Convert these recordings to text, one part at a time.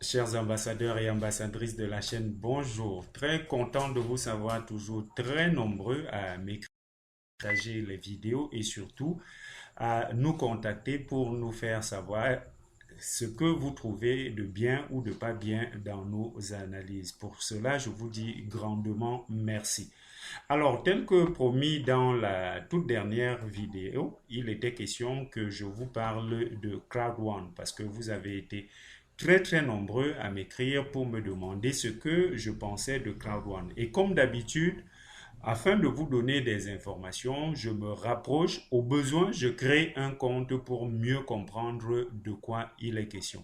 Chers ambassadeurs et ambassadrices de la chaîne, bonjour. Très content de vous savoir toujours très nombreux à m'écrire, partager les vidéos et surtout à nous contacter pour nous faire savoir ce que vous trouvez de bien ou de pas bien dans nos analyses. Pour cela, je vous dis grandement merci. Alors, tel que promis dans la toute dernière vidéo, il était question que je vous parle de Crowd One parce que vous avez été très nombreux à m'écrire pour me demander ce que je pensais de Crowd One. Et comme d'habitude, afin de vous donner des informations, je me rapproche. Au besoin, je crée un compte pour mieux comprendre de quoi il est question.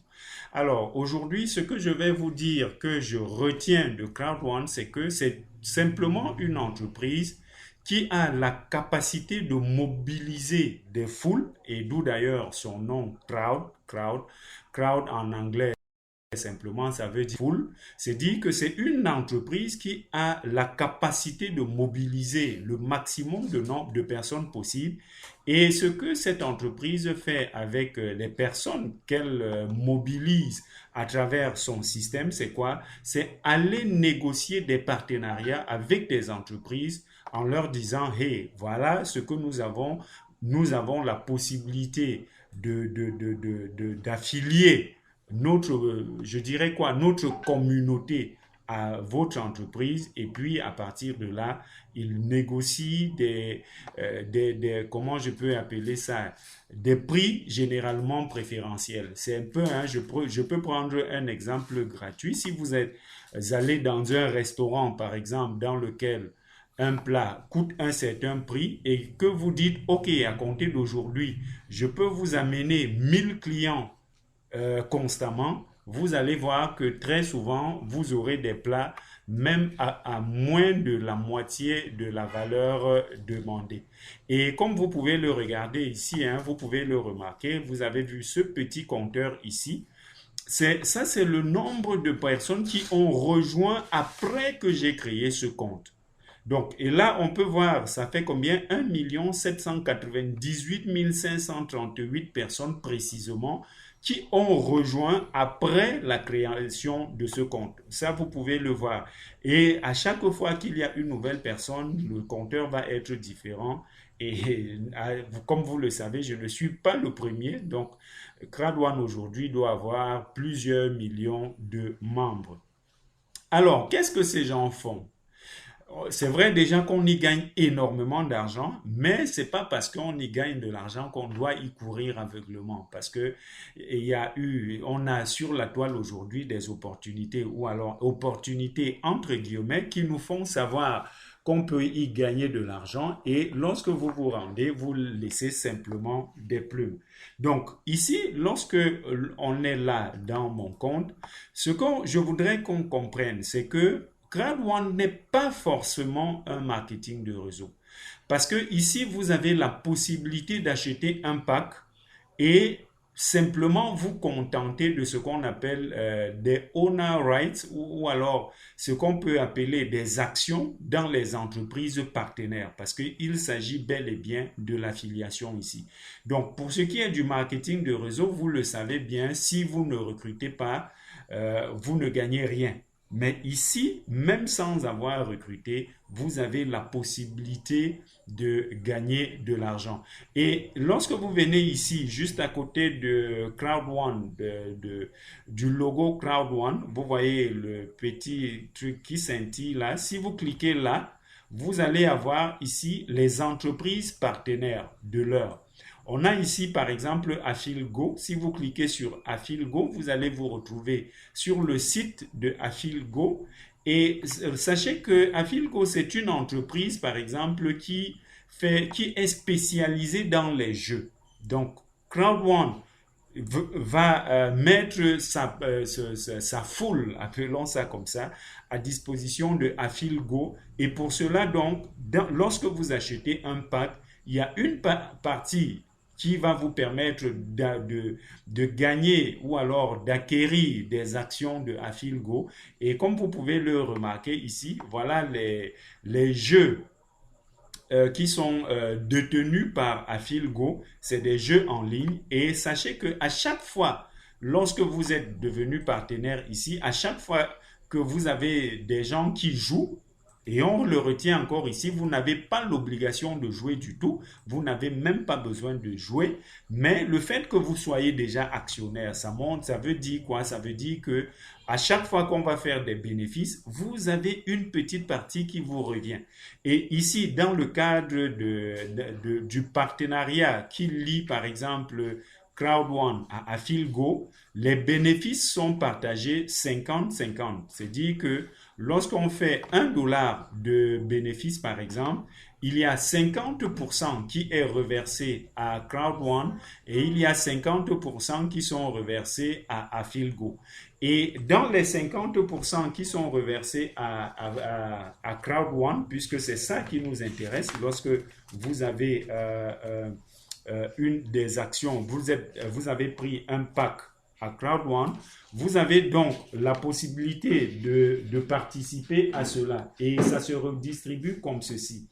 Alors, aujourd'hui, ce que je vais vous dire que je retiens de Crowd One, c'est que c'est simplement une entreprise qui a la capacité de mobiliser des foules, et d'où d'ailleurs son nom crowd en anglais simplement, ça veut dire foule. C'est dire que c'est une entreprise qui a la capacité de mobiliser le maximum de nombre de personnes possible. Et ce que cette entreprise fait avec les personnes qu'elle mobilise à travers son système, c'est quoi? C'est aller négocier des partenariats avec des entreprises en leur disant, hey, voilà ce que nous avons. Nous avons la possibilité d'affilier je dirais quoi, notre communauté à votre entreprise et puis à partir de là, ils négocient comment je peux appeler ça, des prix généralement préférentiels. C'est un peu, hein, je peux prendre un exemple gratuit. Si vous êtes allé dans un restaurant, par exemple, dans lequel un plat coûte un certain prix et que vous dites, OK, à compter d'aujourd'hui, je peux vous amener 1000 clients constamment, vous allez voir que très souvent, vous aurez des plats même à moins de la moitié de la valeur demandée. Et comme vous pouvez le regarder ici, hein, vous pouvez le remarquer, vous avez vu ce petit compteur ici. Ça, c'est le nombre de personnes qui ont rejoint après que j'ai créé ce compte. Donc, et là, on peut voir, ça fait combien? 1 798 538 personnes précisément qui ont rejoint après la création de ce compte. Ça, vous pouvez le voir. Et à chaque fois qu'il y a une nouvelle personne, le compteur va être différent. Et comme vous le savez, je ne suis pas le premier. Donc, Crowd One aujourd'hui doit avoir plusieurs millions de membres. Alors, qu'est-ce que ces gens font? C'est vrai déjà qu'on y gagne énormément d'argent, mais c'est pas parce qu'on y gagne de l'argent qu'on doit y courir aveuglement. Parce que on a sur la toile aujourd'hui des opportunités ou alors opportunités entre guillemets qui nous font savoir qu'on peut y gagner de l'argent et lorsque vous vous rendez, vous laissez simplement des plumes. Donc ici, lorsque on est là dans mon compte, ce que je voudrais qu'on comprenne, c'est que Crowd One n'est pas forcément un marketing de réseau. Parce que ici, vous avez la possibilité d'acheter un pack et simplement vous contenter de ce qu'on appelle des owner rights ou alors ce qu'on peut appeler des actions dans les entreprises partenaires parce qu'il s'agit bel et bien de l'affiliation ici. Donc pour ce qui est du marketing de réseau, vous le savez bien, si vous ne recrutez pas, vous ne gagnez rien. Mais ici, même sans avoir recruté, vous avez la possibilité de gagner de l'argent. Et lorsque vous venez ici, juste à côté de Crowd One, du logo Crowd One, vous voyez le petit truc qui scintille là. Si vous cliquez là, vous allez avoir ici les entreprises partenaires de l'heure. On a ici par exemple Affilgo. Si vous cliquez sur Affilgo, vous allez vous retrouver sur le site de Affilgo. Et sachez que Affilgo, c'est une entreprise par exemple qui est spécialisée dans les jeux. Donc, Crowd1 va mettre sa foule, appelons ça comme ça, à disposition de Affilgo. Et pour cela, donc, lorsque vous achetez un pack, il y a une partie qui va vous permettre de gagner ou alors d'acquérir des actions de Affilgo. Et comme vous pouvez le remarquer ici, voilà les jeux qui sont détenus par Affilgo. C'est des jeux en ligne. Et sachez qu'à chaque fois, lorsque vous êtes devenu partenaire ici, à chaque fois que vous avez des gens qui jouent, et on le retient encore ici, vous n'avez pas l'obligation de jouer du tout, vous n'avez même pas besoin de jouer, mais le fait que vous soyez déjà actionnaire, ça montre, ça veut dire quoi? Ça veut dire que à chaque fois qu'on va faire des bénéfices, vous avez une petite partie qui vous revient. Et ici, dans le cadre du partenariat qui lie par exemple Crowd1 à Philgo, les bénéfices sont partagés 50-50. C'est-à-dire que lorsqu'on fait $1 de bénéfice, par exemple, il y a 50% qui est reversé à Crowd1 et il y a 50% qui sont reversés à Philgo. Et dans les 50% qui sont reversés à Crowd1, puisque c'est ça qui nous intéresse, lorsque vous avez une des actions, vous avez pris un pack à Crowd1, vous avez donc la possibilité de participer à cela et ça se redistribue comme ceci.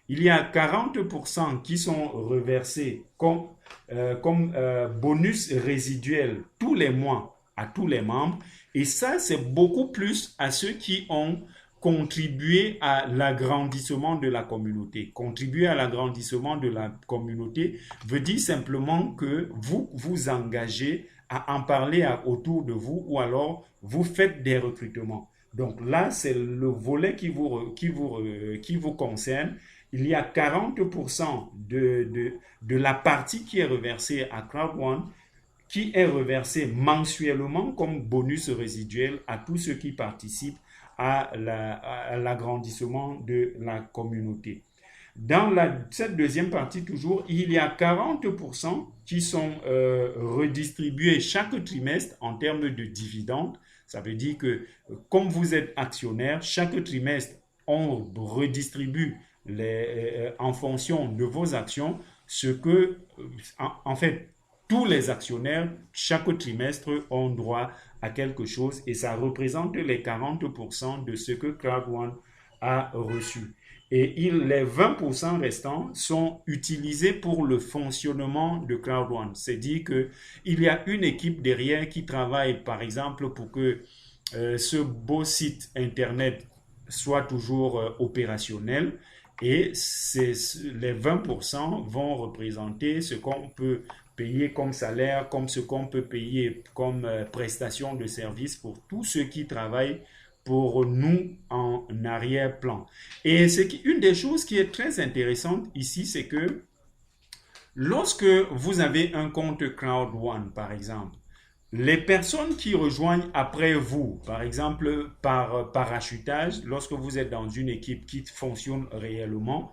Il y a 40% qui sont reversés comme bonus résiduel tous les mois à tous les membres et ça c'est beaucoup plus à ceux qui ont contribuer à l'agrandissement de la communauté. Contribuer à l'agrandissement de la communauté veut dire simplement que vous vous engagez à en parler autour de vous ou alors vous faites des recrutements. Donc là, c'est le volet qui vous concerne. Il y a 40% de la partie qui est reversée à Crowd1 qui est reversée mensuellement comme bonus résiduel à tous ceux qui participent à l'agrandissement de la communauté. Dans cette deuxième partie, toujours, il y a 40% qui sont redistribués chaque trimestre en termes de dividendes. Ça veut dire que, comme vous êtes actionnaire, chaque trimestre, on redistribue en fonction de vos actions ce que, en fait, tous les actionnaires, chaque trimestre, ont droit à quelque chose et ça représente les 40% de ce que Crowd1 a reçu. Et les 20% restants sont utilisés pour le fonctionnement de Crowd1. C'est-à-dire qu'il y a une équipe derrière qui travaille, par exemple, pour que ce beau site Internet soit toujours opérationnel. Et les 20% vont représenter ce qu'on peut payer comme salaire, comme ce qu'on peut payer comme prestation de service pour tous ceux qui travaillent pour nous en arrière-plan. Et une des choses qui est très intéressante ici, c'est que lorsque vous avez un compte Crowd1, par exemple, les personnes qui rejoignent après vous, par exemple par parachutage, lorsque vous êtes dans une équipe qui fonctionne réellement,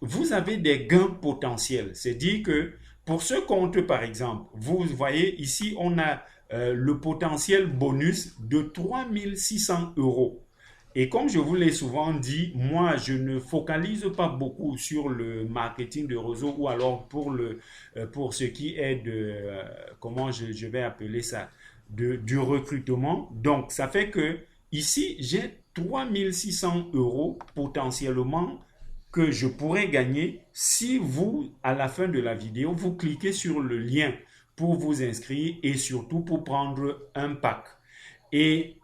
vous avez des gains potentiels. C'est-à-dire que pour ce compte, par exemple, vous voyez ici, on a le potentiel bonus de 3 600 €. Et comme je vous l'ai souvent dit, moi, je ne focalise pas beaucoup sur le marketing de réseau ou alors pour ce qui est de, comment je vais appeler ça, du recrutement. Donc, ça fait que ici, j'ai 3 600 € potentiellement que je pourrais gagner si vous, à la fin de la vidéo, vous cliquez sur le lien pour vous inscrire et surtout pour prendre un pack. Et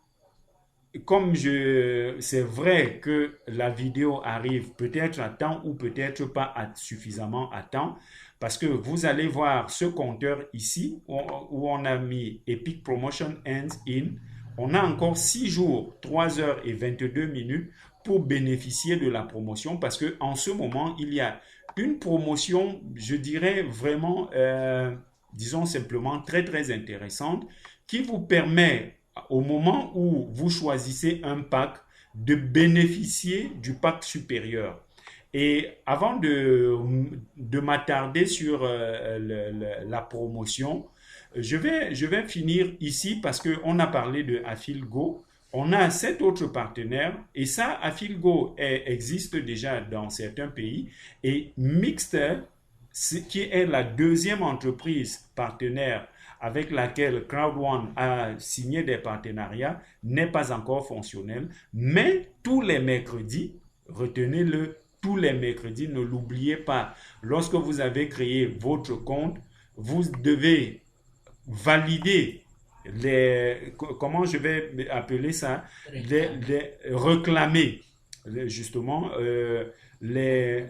comme c'est vrai que la vidéo arrive peut-être à temps ou peut-être pas suffisamment à temps, parce que vous allez voir ce compteur ici où on a mis Epic Promotion Ends In. On a encore 6 jours, 3 heures et 22 minutes pour bénéficier de la promotion parce qu'en ce moment, il y a une promotion, je dirais vraiment, disons simplement très très intéressante qui vous permet au moment où vous choisissez un pack de bénéficier du pack supérieur. Et avant de m'attarder sur la promotion, je vais finir ici parce qu'on a parlé de Afilgo. On a 7 autres partenaires et ça, Afilgo existe déjà dans certains pays. Et Mixter, qui est la deuxième entreprise partenaire avec laquelle Crowd1 a signé des partenariats, n'est pas encore fonctionnel. Mais tous les mercredis, retenez-le, tous les mercredis, ne l'oubliez pas, lorsque vous avez créé votre compte, vous devez valider comment je vais appeler ça, réclamer justement les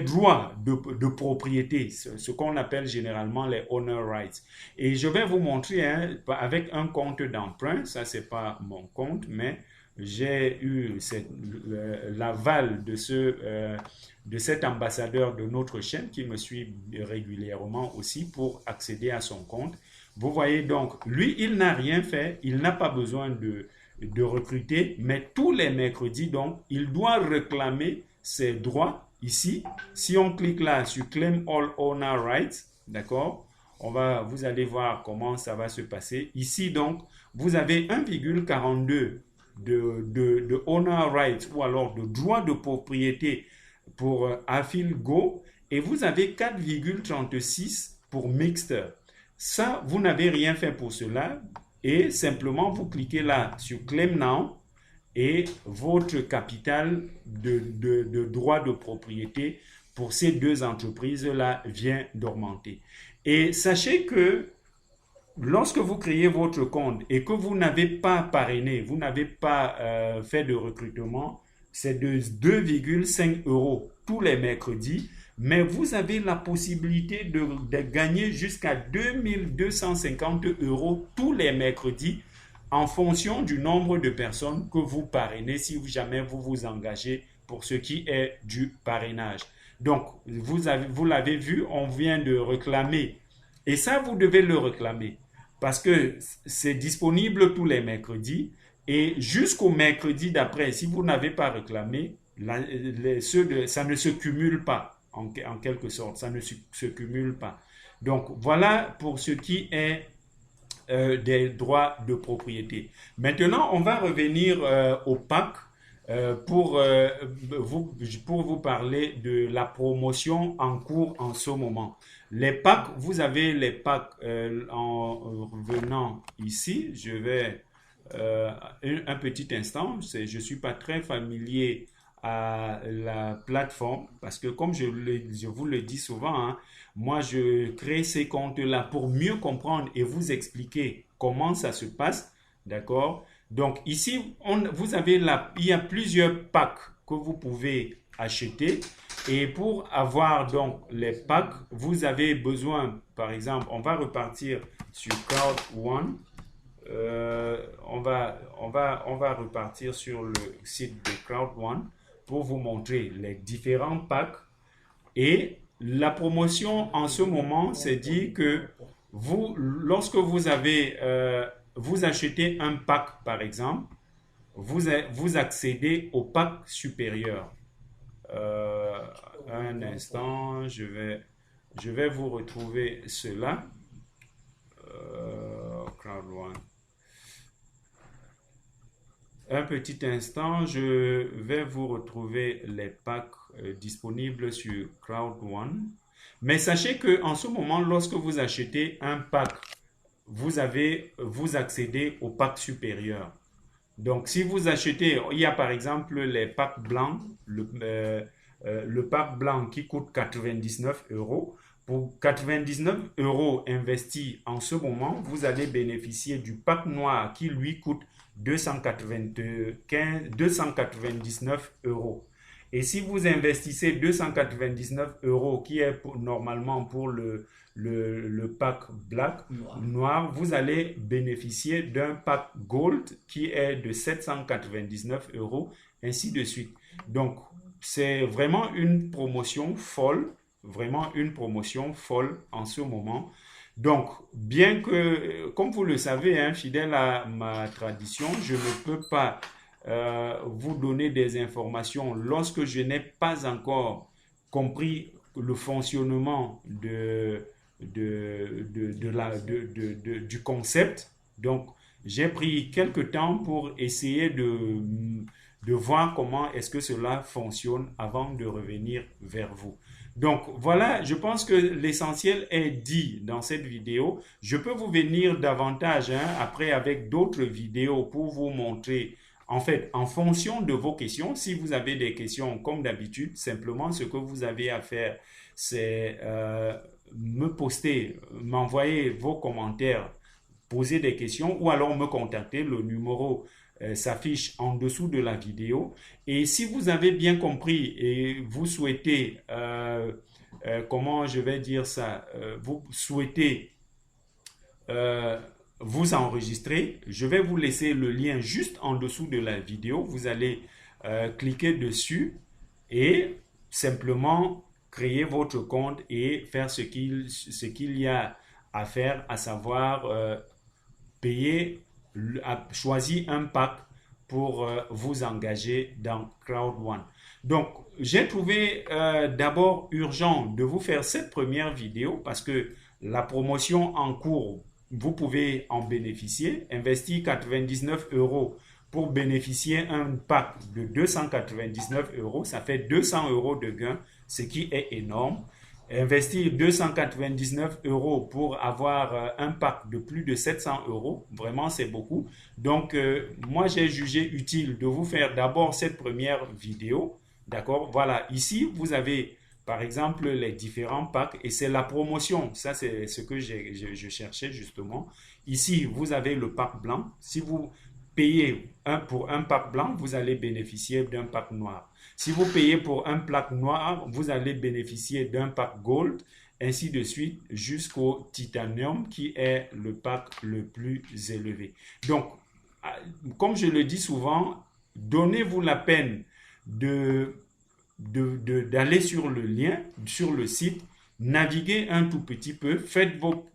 droits de propriété, ce qu'on appelle généralement les owner rights. Et je vais vous montrer hein, avec un compte d'emprunt, ça c'est pas mon compte, mais j'ai eu l'aval de cet ambassadeur de notre chaîne qui me suit régulièrement aussi pour accéder à son compte. Vous voyez donc, lui, il n'a rien fait, il n'a pas besoin de recruter, mais tous les mercredis, donc, il doit réclamer ses droits ici. Si on clique là sur Claim All Owner Rights, d'accord, vous allez voir comment ça va se passer. Ici, donc, vous avez 1,42 de owner rights ou alors de droits de propriété pour Afilgo et vous avez 4,36 pour Mixter. Ça, vous n'avez rien fait pour cela et simplement vous cliquez là sur Claim Now et votre capital de droits de propriété pour ces deux entreprises-là vient d'augmenter. Et sachez que lorsque vous créez votre compte et que vous n'avez pas parrainé, vous n'avez pas fait de recrutement, c'est de 2,5 € tous les mercredis, mais vous avez la possibilité de gagner jusqu'à 2250 € tous les mercredis en fonction du nombre de personnes que vous parrainez si jamais vous vous engagez pour ce qui est du parrainage. Donc, vous l'avez vu, on vient de réclamer. Et ça, vous devez le réclamer parce que c'est disponible tous les mercredis et jusqu'au mercredi d'après, si vous n'avez pas réclamé, ça ne se cumule pas en quelque sorte, ça ne se cumule pas. Donc voilà pour ce qui est des droits de propriété. Maintenant, on va revenir au PAC pour vous parler de la promotion en cours en ce moment. Les packs, vous avez les packs en revenant ici. Je vais un petit instant. Je ne suis pas très familier à la plateforme parce que comme je vous le dis souvent, hein, moi je crée ces comptes-là pour mieux comprendre et vous expliquer comment ça se passe. D'accord? Donc ici, vous avez il y a plusieurs packs que vous pouvez acheter. Et pour avoir donc les packs, vous avez besoin, par exemple, on va repartir sur Crowd One. On va repartir sur le site de Crowd One pour vous montrer les différents packs. Et la promotion en ce moment, c'est dit que lorsque vous achetez un pack, par exemple, vous accédez au pack supérieur. Un instant, je vais vous retrouver cela. Crowd One. Un petit instant, je vais vous retrouver les packs disponibles sur Crowd One. Mais sachez que en ce moment, lorsque vous achetez un pack, vous accédez au pack supérieur. Donc, si vous achetez, il y a par exemple les packs blancs, le pack blanc qui coûte 99 €. Pour 99 € investis en ce moment, vous allez bénéficier du pack noir qui lui coûte 299 €. Et si vous investissez 299 € qui est normalement pour le pack black, noir, vous allez bénéficier d'un pack gold qui est de 799 €, ainsi de suite. Donc, c'est vraiment une promotion folle, en ce moment. Donc, bien que, comme vous le savez, hein, fidèle à ma tradition, je ne peux pas vous donner des informations lorsque je n'ai pas encore compris le fonctionnement du concept. Donc, j'ai pris quelques temps pour essayer de voir comment est-ce que cela fonctionne avant de revenir vers vous. Donc voilà, je pense que l'essentiel est dit dans cette vidéo. Je peux vous venir davantage après avec d'autres vidéos pour vous montrer, en fait, en fonction de vos questions. Si vous avez des questions, comme d'habitude, simplement ce que vous avez à faire, c'est m'envoyer vos commentaires poser des questions ou alors me contacter. Le numéro s'affiche en dessous de la vidéo. Et si vous avez bien compris et vous souhaitez, comment je vais dire ça, vous souhaitez vous enregistrer, je vais vous laisser le lien juste en dessous de la vidéo. Vous allez cliquer dessus et simplement créer votre compte et faire ce qu'il y a à faire, à savoir payer, choisir un pack pour vous engager dans Crowd One. Donc, j'ai trouvé d'abord urgent de vous faire cette première vidéo parce que la promotion en cours, vous pouvez en bénéficier. Investir 99 € pour bénéficier un pack de 299 €, ça fait 200 € de gain, ce qui est énorme. Investir 299 € pour avoir un pack de plus de 700 €, vraiment c'est beaucoup. Donc, moi j'ai jugé utile de vous faire d'abord cette première vidéo. D'accord? Voilà, ici vous avez par exemple les différents packs et c'est la promotion. Ça c'est ce que je cherchais justement. Ici vous avez le pack blanc. Si vous payez pour un pack blanc, vous allez bénéficier d'un pack noir. Si vous payez pour un pack noir, vous allez bénéficier d'un pack gold, ainsi de suite, jusqu'au titanium qui est le pack le plus élevé. Donc, comme je le dis souvent, donnez-vous la peine d'aller sur le lien, sur le site, naviguez un tout petit peu, faites vos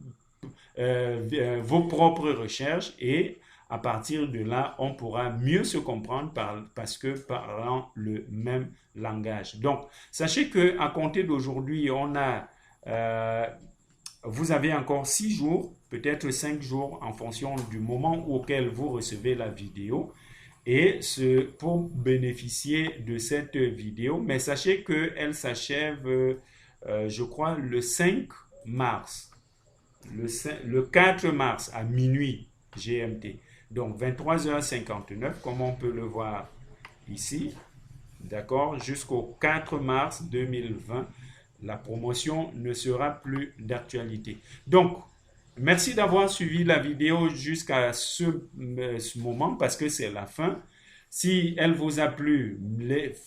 propres recherches et à partir de là, on pourra mieux se comprendre parce que parlant le même langage. Donc, sachez qu'à compter d'aujourd'hui, vous avez encore 6 jours, peut-être 5 jours en fonction du moment auquel vous recevez la vidéo. Et pour bénéficier de cette vidéo, mais sachez qu'elle s'achève, je crois, le 5 mars, le 4 mars à minuit GMT. Donc 23h59, comme on peut le voir ici, d'accord, jusqu'au 4 mars 2020, la promotion ne sera plus d'actualité. Donc, merci d'avoir suivi la vidéo jusqu'à ce moment parce que c'est la fin. Si elle vous a plu,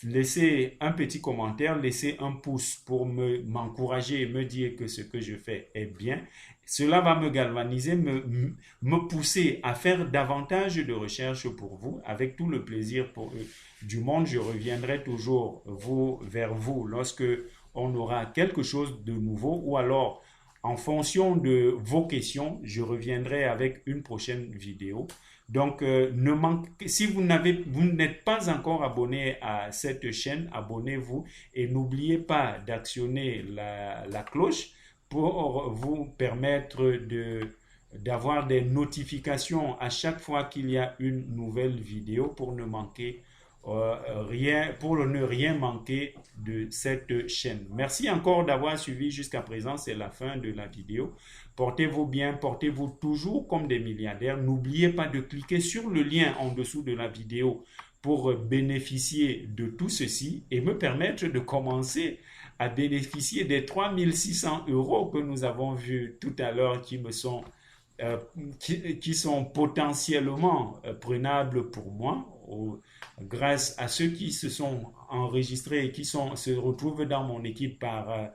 laissez un petit commentaire, laissez un pouce pour m'encourager et me dire que ce que je fais est bien. Cela va me galvaniser, me pousser à faire davantage de recherches pour vous. Avec tout le plaisir du monde, je reviendrai toujours vers vous lorsque on aura quelque chose de nouveau ou alors en fonction de vos questions, je reviendrai avec une prochaine vidéo. Donc, si vous n'êtes pas encore abonné à cette chaîne, abonnez-vous et n'oubliez pas d'actionner la cloche pour vous permettre d'avoir des notifications à chaque fois qu'il y a une nouvelle vidéo pour ne rien manquer de cette chaîne. Merci encore d'avoir suivi jusqu'à présent, c'est la fin de la vidéo. Portez-vous bien, portez-vous toujours comme des milliardaires. N'oubliez pas de cliquer sur le lien en dessous de la vidéo pour bénéficier de tout ceci et me permettre de commencer à bénéficier des 3600 € que nous avons vus tout à l'heure qui sont potentiellement prenables pour moi grâce à ceux qui se sont enregistrés et qui se retrouvent dans mon équipe par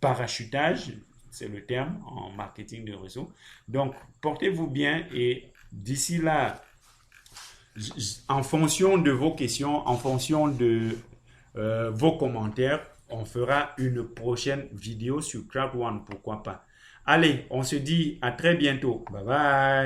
parachutage, c'est le terme en marketing de réseau. Donc, portez-vous bien et d'ici là, en fonction de vos questions, en fonction de vos commentaires, on fera une prochaine vidéo sur Crowd One, pourquoi pas. Allez, on se dit à très bientôt. Bye bye.